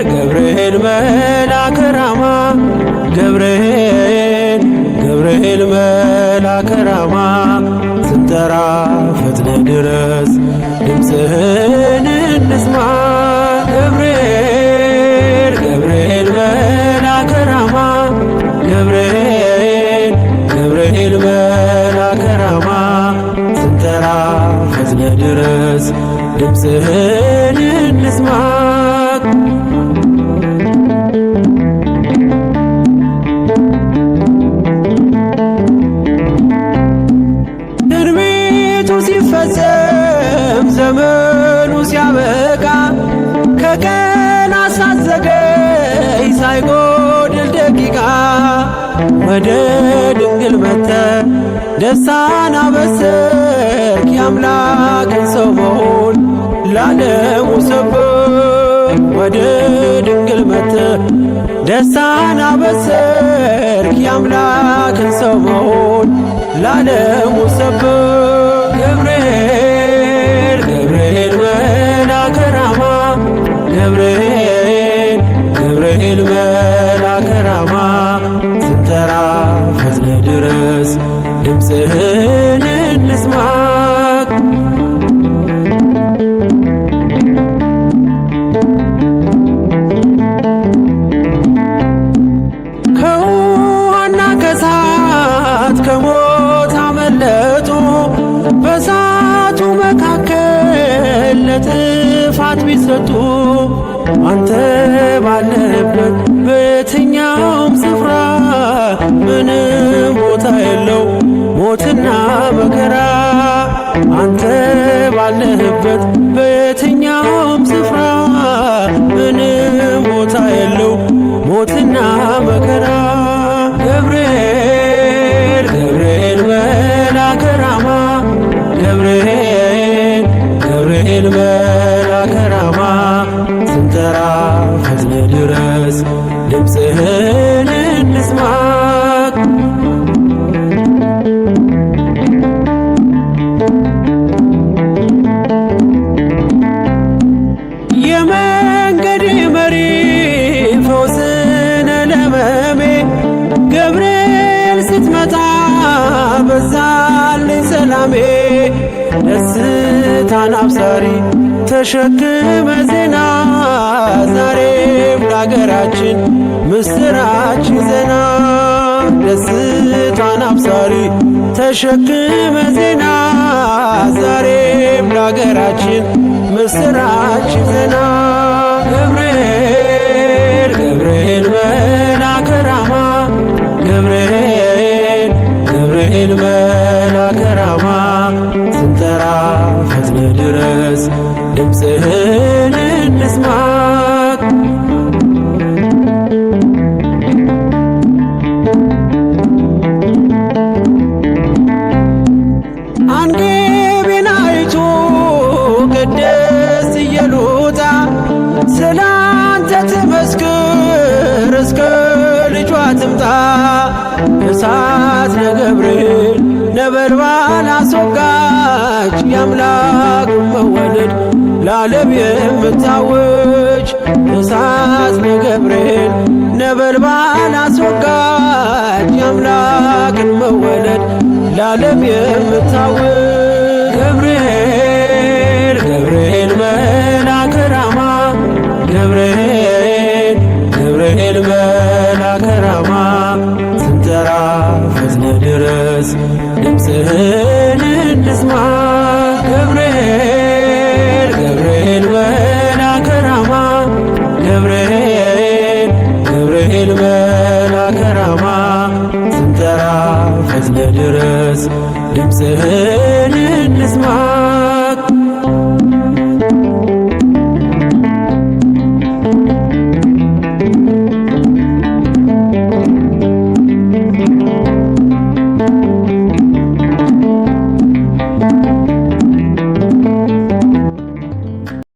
ገብርኤል መልአከ ራማ ገብርኤል መልአከ ራማ ስንጠራ ፈጥነ ድረስ ድምፅህን እንስማ። ገብርኤል መልአከ ራማ ገብርኤል መልአከ ራማ ስንጠራ ፈጥነ ድረስ ድምፅህን እንስማ። ትንቢቱ ሲፈጸም ዘመኑ ሲያበቃ ከቀናት ሳትዘገይ ሳይጎድል ደቂቃ ወደ ድንግል መጥተህ ደስታን አበሰርክ። የአምላክን ሰው መሆን ለዓለሙ ሰበክ። ወደ ድንግል መጥተህ ደስታን አበሰርክ። የአምላክን ሰው መሆን ለዓለሙ ሰበክ። ገብርኤል መልአከ ራማ ገብርኤል መልአከ ራማ ስንጠራ ፈጥነ ድረስ ድምፅህን እንስማ። ከውሃና ከእሳት ከሞት አመለጡ በእሳቱ መካከል ለጥፋት ቢሰጡ አንተ ባለህበት በየትኛውም ስፍራ ምንም ቦታ የለው ሞትና መከራ። አንተ ባለህበት በየትኛውም ስፍራ ምንም ቦታ የለው ሞትና መከራ። ገብርኤል መልአከ ራማ ገብርኤል መልአከ ራማ ስንጠራ ፈጥነ ድረስ ድምፅህን እንስማ። የመንገድ መሪ ፈውስነ ለሕመሜ ገብርኤል ስትመጣ በዛልኝ ሰላሜ። ደስታን አብሳሪ ተሸክመ ዜና ዛሬም ለአገራችን ምስራች ዜና። ደስታን አብሳሪ ተሸክመ ዜና ዛሬም ለአገራችን ምስራች ዜና። ገብርኤል መልአከ ራማ ገብርኤል መልአከ ራማ ስንጠራ ፈጥነ ድረስ ድምፅህን እንስማ። አንገቤን አይቶ ቅድስት ኢየሉጣ ስላንተ ትመስክር እስከ ልጇ ትምጣ። እሳት ነገብርኤል ነበልባል አስወጋች የአምላክን መወለድ ለዓለም የምታወጅ። እሳት ነገብርኤል ነበልባል አስወጋች የአምላክን መወለድ ለዓለም የምታወጅ። ገብርኤል መልአከ ራማ ገብርኤል መልአከ ራማ ስንጠራ ፈጥነ ድረስ ድምፅህን እንስማ። ገብርኤል መልአከ ራማ ገብርኤል መልአከ ራማ ስንጠራ ፈጥነ ድረስ ድምፅህን እንስማ።